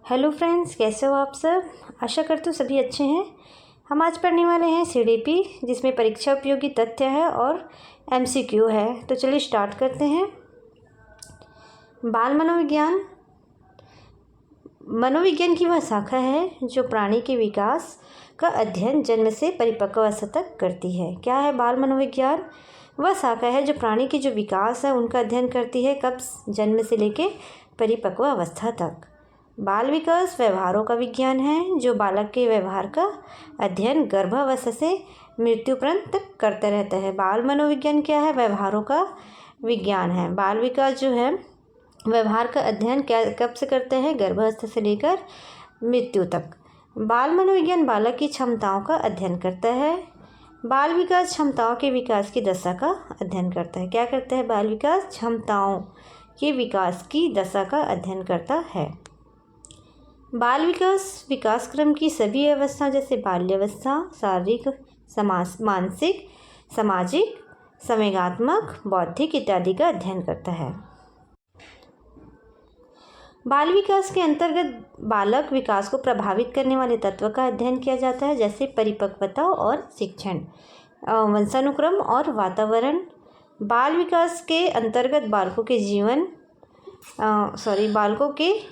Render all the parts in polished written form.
Hello friends, कैसे हो आप सब। आशा करते हो सभी अच्छे हैं। हम आज पढ़ने वाले हैं सीडीपी, जिसमें परीक्षा उपयोगी तथ्य है और एमसीक्यू है। तो चलिए स्टार्ट करते हैं। बाल मनोविज्ञान मनोविज्ञान की वह शाखा है जो प्राणी के विकास का अध्ययन जन्म से परिपक्व अवस्था तक करती है। क्या है बाल मनोविज्ञान? वह शाखा है जो प्राणी की जो विकास है उनका अध्ययन करती है, कब? जन्म से लेके परिपक्व अवस्था तक। बाल विकास व्यवहारों का विज्ञान है जो बालक के व्यवहार का अध्ययन गर्भावस्था से मृत्यु पर्यंत करते रहता है। बाल मनोविज्ञान क्या है? व्यवहारों का विज्ञान है। बाल विकास जो है व्यवहार का अध्ययन क्या कब से करते हैं? गर्भावस्था से लेकर मृत्यु तक। बाल मनोविज्ञान बालक की क्षमताओं का अध्ययन करता है। बाल विकास क्षमताओं के विकास की दशा का अध्ययन करता है। क्या करता है बाल विकास? क्षमताओं के विकास की दशा का अध्ययन करता है। बाल विकास विकास क्रम की सभी अवस्था जैसे बाल्यावस्था, शारीरिक, मानसिक, सामाजिक, संवेगात्मक, बौद्धिक इत्यादि का अध्ययन करता है। बाल विकास के अंतर्गत बालक विकास को प्रभावित करने वाले तत्व का अध्ययन किया जाता है, जैसे परिपक्वता और शिक्षण, वंशानुक्रम और वातावरण। बाल विकास के अंतर्गत बालकों के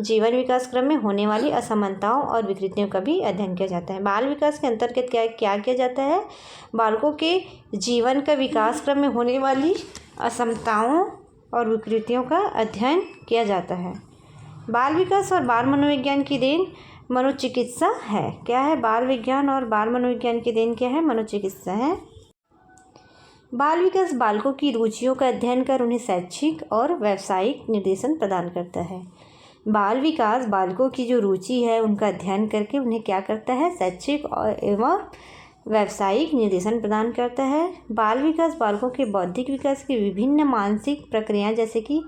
जीवन विकास क्रम में होने वाली असमानताओं और विकृतियों का भी अध्ययन किया जाता है। बाल विकास के अंतर्गत क्या किया जाता है? बालकों के जीवन का विकास क्रम में होने वाली असमताओं और विकृतियों का अध्ययन किया जाता है। बाल विकास और बाल मनोविज्ञान की देन मनोचिकित्सा है। क्या है? बाल विज्ञान और बाल मनोविज्ञान की देन क्या है? मनोचिकित्सा है। बाल विकास बालकों की रुचियों का अध्ययन कर उन्हें शैक्षिक और व्यावसायिक निर्देशन प्रदान करता है। बाल विकास बालकों की जो रुचि है उनका अध्ययन करके उन्हें क्या करता है? शैक्षिक और एवं व्यावसायिक निर्देशन प्रदान करता है। बाल विकास बालकों के बौद्धिक विकास की विभिन्न मानसिक प्रक्रियाएं जैसे कि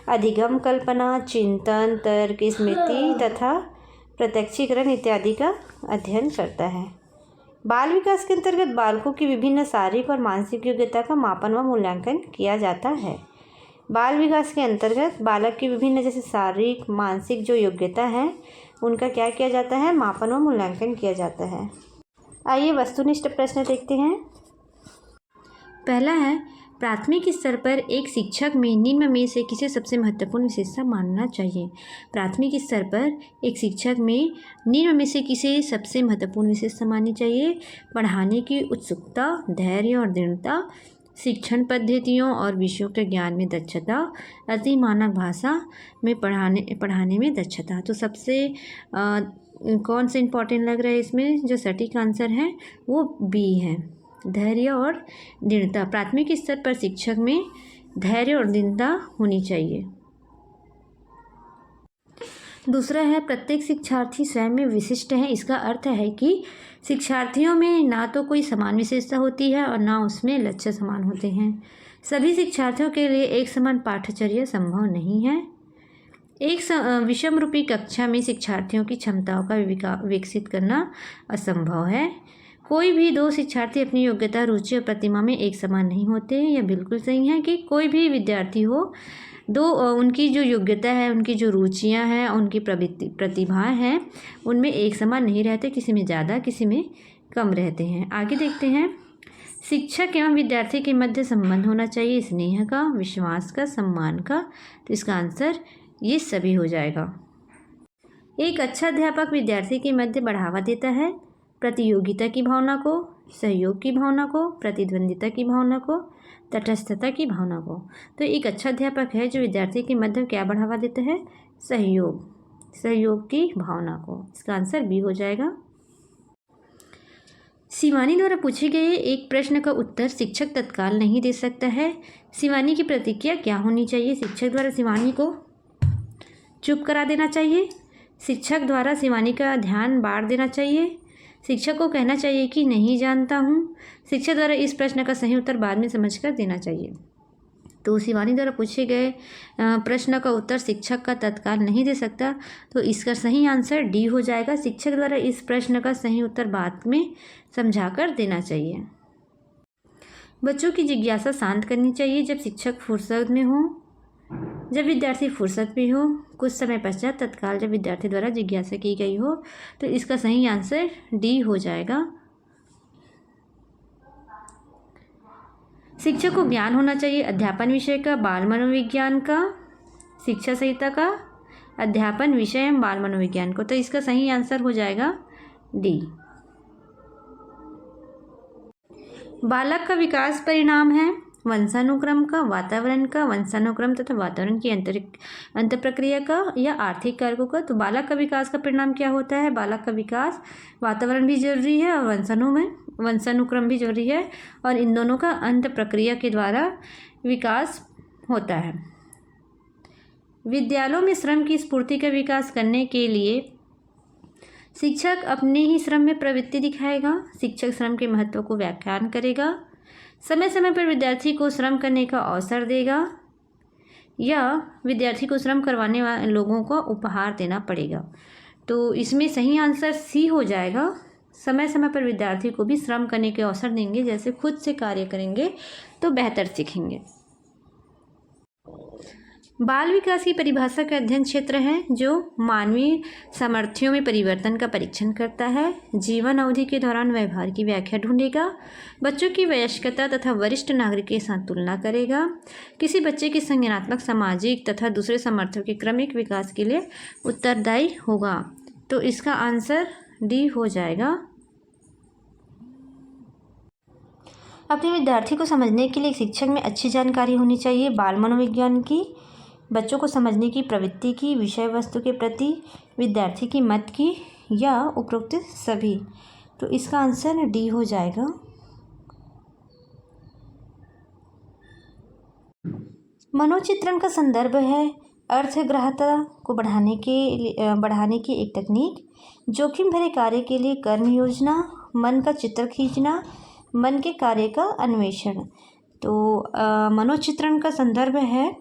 अधिगम, कल्पना, चिंतन, तर्क, स्मृति तथा प्रत्यक्षीकरण इत्यादि का अध्ययन करता है। बाल विकास के अंतर्गत बालकों की विभिन्न शारीरिक और मानसिक योग्यता का मापन व मूल्यांकन किया जाता है। बाल विकास के अंतर्गत बालक की विभिन्न जैसे शारीरिक, मानसिक जो योग्यता है उनका क्या किया जाता है? मापन व मूल्यांकन किया जाता है। आइए वस्तुनिष्ठ प्रश्न देखते हैं। पहला है, प्राथमिक स्तर पर एक शिक्षक में निम्न में से किसे सबसे महत्वपूर्ण विशेषता मानना चाहिए? प्राथमिक स्तर पर एक शिक्षक में निम्न में से किसे सबसे महत्वपूर्ण विशेषता माननी चाहिए? पढ़ाने की उत्सुकता, धैर्य और दृढ़ता, शिक्षण पद्धतियों और विषयों के ज्ञान में दक्षता, अति मानक भाषा में पढ़ाने में दक्षता। तो सबसे कौन सा इम्पोर्टेंट लग रहा है इसमें? जो सटीक आंसर है वो बी है, धैर्य और दृढ़ता। प्राथमिक स्तर पर शिक्षक में धैर्य और दृढ़ता होनी चाहिए। दूसरा है, प्रत्येक शिक्षार्थी स्वयं में विशिष्ट है। इसका अर्थ है कि शिक्षार्थियों में ना तो कोई समान विशेषता होती है और ना उसमें लक्ष्य समान होते हैं। सभी शिक्षार्थियों के लिए एक समान पाठ्यचर्या संभव नहीं है। एक विषम रूपी कक्षा में शिक्षार्थियों की क्षमताओं का विकसित करना असंभव है। कोई भी दो शिक्षार्थी अपनी योग्यता, रुचि और प्रतिभा में एक समान नहीं होते। यह बिल्कुल सही है कि कोई भी विद्यार्थी हो, उनकी जो योग्यता है, उनकी जो रुचियां हैं, उनकी प्रतिभाएं हैं, उनमें एक समान नहीं रहते। किसी में ज़्यादा, किसी में कम रहते हैं। आगे देखते हैं। शिक्षक एवं विद्यार्थी के मध्य संबंध होना चाहिए स्नेह का, विश्वास का, सम्मान का। तो इसका आंसर ये सभी हो जाएगा। एक अच्छा अध्यापक विद्यार्थी के मध्य बढ़ावा देता है प्रतियोगिता की भावना को, सहयोग की भावना को, प्रतिद्वंदिता की भावना को, तटस्थता की भावना को। तो एक अच्छा अध्यापक है जो विद्यार्थी के मध्य क्या बढ़ावा देता है? सहयोग की भावना को। इसका आंसर बी हो जाएगा। शिवानी द्वारा पूछे गए एक प्रश्न का उत्तर शिक्षक तत्काल नहीं दे सकता है। शिवानी की प्रतिक्रिया क्या होनी चाहिए? शिक्षक द्वारा शिवानी को चुप करा देना चाहिए, शिक्षक द्वारा शिवानी का ध्यान बांट देना चाहिए, शिक्षक को कहना चाहिए कि नहीं जानता हूँ, शिक्षक द्वारा इस प्रश्न का सही उत्तर बाद में समझकर देना चाहिए। तो शिवानी द्वारा पूछे गए प्रश्न का उत्तर शिक्षक का तत्काल नहीं दे सकता, तो इसका सही आंसर डी हो जाएगा। शिक्षक द्वारा इस प्रश्न का सही उत्तर बाद में समझाकर देना चाहिए। बच्चों की जिज्ञासा शांत करनी चाहिए जब शिक्षक फुर्सत में हो, जब विद्यार्थी फुर्सत में हो। कुछ समय पश्चात तत्काल जब विद्यार्थी द्वारा जिज्ञासा की गई हो। तो इसका सही आंसर डी हो जाएगा। शिक्षक को ज्ञान होना चाहिए अध्यापन विषय का, बाल मनोविज्ञान का, शिक्षा संहिता का, अध्यापन विषय एवं बाल मनोविज्ञान को। तो इसका सही आंसर हो जाएगा डी। बालक का विकास परिणाम है वंशानुक्रम का, वातावरण का, वंशानुक्रम तथा वातावरण की अंतर प्रक्रिया का या आर्थिक कारकों का। तो बालक का विकास का परिणाम क्या होता है? बालक का विकास, वातावरण भी जरूरी है और वंशानुक्रम भी जरूरी है, और इन दोनों का अंत प्रक्रिया के द्वारा विकास होता है। विद्यालयों में श्रम की स्फूर्ति का विकास करने के लिए शिक्षक अपने ही श्रम में प्रवृत्ति दिखाएगा। शिक्षक श्रम के महत्व को व्याख्यान करेगा, समय समय पर विद्यार्थी को श्रम करने का अवसर देगा, या विद्यार्थी को श्रम करवाने वाले लोगों को उपहार देना पड़ेगा। तो इसमें सही आंसर सी हो जाएगा। समय समय पर विद्यार्थी को भी श्रम करने के अवसर देंगे, जैसे खुद से कार्य करेंगे तो बेहतर सीखेंगे। बाल विकास की परिभाषा का अध्ययन क्षेत्र है जो मानवीय सामर्थ्यों में परिवर्तन का परीक्षण करता है, जीवन अवधि के दौरान व्यवहार की व्याख्या ढूंढेगा, बच्चों की वयस्कता तथा वरिष्ठ नागरिक के साथ तुलना करेगा, किसी बच्चे की संज्ञानात्मक, सामाजिक तथा दूसरे सामर्थ्यों के क्रमिक विकास के लिए उत्तरदायी होगा। तो इसका आंसर डी हो जाएगा। अपने विद्यार्थी को समझने के लिए शिक्षक में अच्छी जानकारी होनी चाहिए बाल मनोविज्ञान की, बच्चों को समझने की प्रवृत्ति की, विषय वस्तु के प्रति विद्यार्थी की मत की, या उपरोक्त सभी। तो इसका आंसर डी हो जाएगा। मनोचित्रण का संदर्भ है अर्थग्राह्यता को बढ़ाने की एक तकनीक, जोखिम भरे कार्य के लिए कर्म योजना, मन का चित्र खींचना, मन के कार्य का अन्वेषण। तो मनोचित्रण का संदर्भ है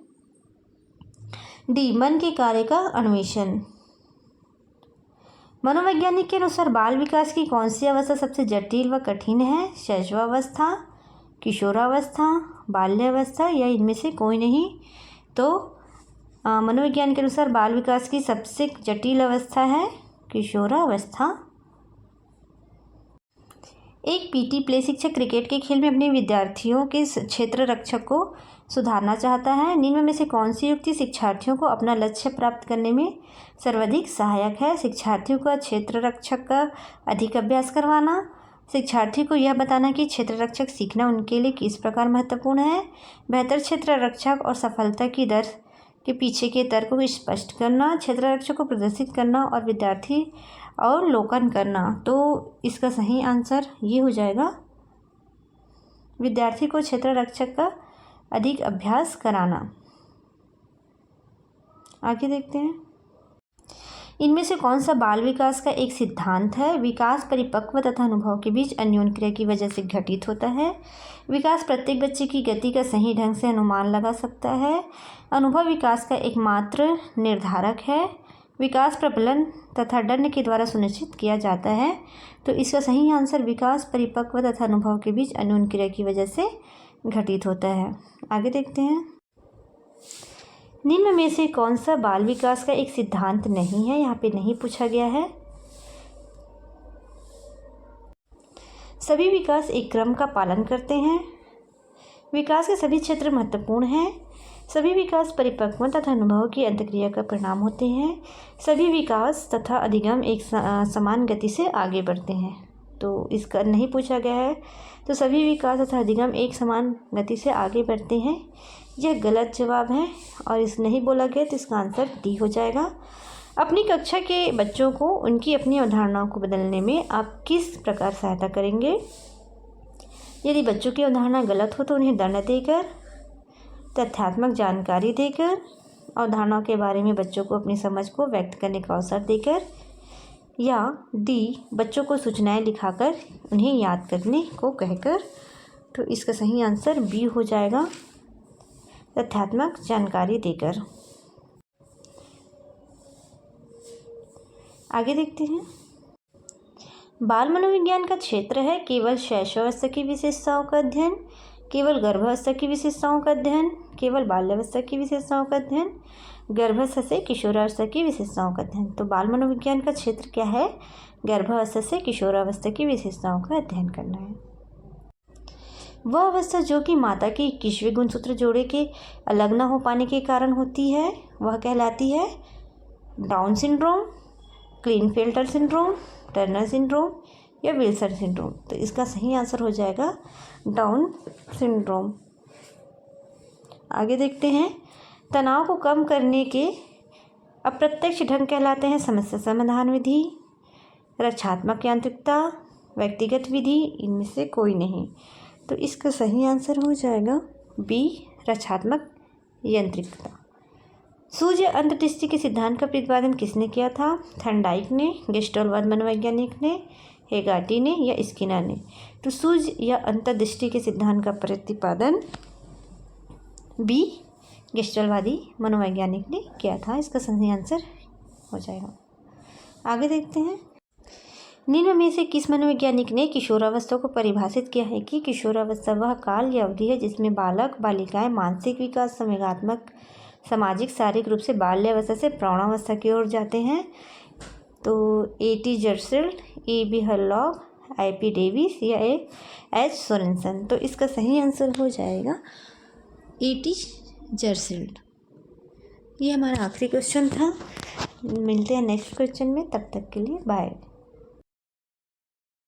डी, मन के कार्य का अन्वेषण। मनोवैज्ञानिक के अनुसार बाल विकास की कौन सी अवस्था सबसे जटिल व कठिन है? शैशवावस्था, किशोरावस्था, बाल्यावस्था, या इनमें से कोई नहीं। तो मनोविज्ञान के अनुसार बाल विकास की सबसे जटिल अवस्था है किशोरावस्था। एक पीटी प्ले शिक्षक क्रिकेट के खेल में अपने विद्यार्थियों के क्षेत्र रक्षक को सुधारना चाहता है। निम्न में से कौन सी युक्ति शिक्षार्थियों को अपना लक्ष्य प्राप्त करने में सर्वाधिक सहायक है? शिक्षार्थियों का क्षेत्र रक्षक का अधिक अभ्यास करवाना, शिक्षार्थी को यह बताना कि क्षेत्र रक्षक सीखना उनके लिए किस प्रकार महत्वपूर्ण है, बेहतर क्षेत्र रक्षक और सफलता की दर के पीछे के तर्क को स्पष्ट करना, क्षेत्र रक्षक को प्रदर्शित करना और विद्यार्थी अवलोकन करना। तो इसका सही आंसर ये हो जाएगा, विद्यार्थी को क्षेत्र रक्षक का अधिक अभ्यास कराना। आगे देखते हैं, इनमें से कौन सा बाल विकास का एक सिद्धांत है? विकास परिपक्व तथा अनुभव के बीच अन्योन्य क्रिया की वजह से घटित होता है। विकास प्रत्येक बच्चे की गति का सही ढंग से अनुमान लगा सकता है। अनुभव विकास का एकमात्र निर्धारक है। विकास प्रबलन तथा दंड के द्वारा सुनिश्चित किया जाता है। तो इसका सही आंसर विकास परिपक्व तथा अनुभव के बीच अन्योन्य क्रिया की वजह से घटित होता है। आगे देखते हैं, निम्न में से कौन सा बाल विकास का एक सिद्धांत नहीं है? यहाँ पे नहीं पूछा गया है। सभी विकास एक क्रम का पालन करते हैं। विकास के सभी क्षेत्र महत्वपूर्ण हैं। सभी विकास परिपक्व तथा अनुभव की अंतक्रिया का परिणाम होते हैं। सभी विकास तथा अधिगम एक समान गति से आगे बढ़ते हैं। तो इसका नहीं पूछा गया है। तो सभी विकास तथा अधिगम एक समान गति से आगे बढ़ते हैं, यह गलत जवाब है और इस नहीं बोला गया, तो इसका आंसर डी हो जाएगा। अपनी कक्षा के बच्चों को उनकी अपनी अवधारणाओं को बदलने में आप किस प्रकार सहायता करेंगे? यदि बच्चों की अवधारणा गलत हो तो उन्हें दंड देकर, तथ्यात्मक जानकारी देकर, अवधारणाओं के बारे में बच्चों को अपनी समझ को व्यक्त करने का अवसर देकर, या डी बच्चों को सूचनाएं लिखाकर उन्हें याद करने को कहकर। तो इसका सही आंसर बी हो जाएगा, तथ्यात्मक जानकारी देकर। आगे देखते हैं, बाल मनोविज्ञान का क्षेत्र है केवल शैशवावस्था की विशेषताओं का अध्ययन, केवल गर्भावस्था की विशेषताओं का अध्ययन, केवल बाल्यावस्था की विशेषताओं का अध्ययन, गर्भावस्था से किशोरावस्था की विशेषताओं का अध्ययन। तो बाल मनोविज्ञान का क्षेत्र क्या है? गर्भावस्था से किशोरावस्था की विशेषताओं का अध्ययन करना है। वह अवस्था जो कि माता के 21वें गुणसूत्र जोड़े के अलग न हो पाने के कारण होती है, वह कहलाती है Down syndrome, Klinefelter syndrome, Turner syndrome या विल्सन सिंड्रोम। तो इसका सही आंसर हो जाएगा डाउन सिंड्रोम। आगे देखते हैं, तनाव को कम करने के अप्रत्यक्ष ढंग कहलाते हैं समस्या समाधान विधि, रक्षात्मक यांत्रिकता, व्यक्तिगत विधि, इनमें से कोई नहीं। तो इसका सही आंसर हो जाएगा बी, रक्षात्मक यांत्रिकता। सूर्य अंतर्दृष्टि के सिद्धांत का प्रतिपादन किसने किया था? थर्नडाइक ने, गेस्टल्ट मनोवैज्ञानिक ने, हेगार्टी ने या स्किनर ने। तो सूर्य या अंतर्दृष्टि के सिद्धांत का प्रतिपादन बी, गेस्टल्टवादी मनोवैज्ञानिक ने किया था। इसका सही आंसर हो जाएगा। आगे देखते हैं, निम्न में से किस मनोवैज्ञानिक ने किशोरावस्था को परिभाषित किया है कि किशोरावस्था वह काल या अवधि है जिसमें बालक बालिकाएं मानसिक विकास, संवेगात्मक, सामाजिक, शारीरिक रूप से बाल्यावस्था से प्रौढ़ावस्था की ओर जाते हैं। तो A.T. जर्सिल्ड, E.B. हरलॉग, I.P. डेविस या H. सोरेनसन। तो इसका सही आंसर हो जाएगा A.T. जर्सिल्ड। ये हमारा आखिरी क्वेश्चन था। मिलते हैं नेक्स्ट क्वेश्चन में, तब तक के लिए बाय।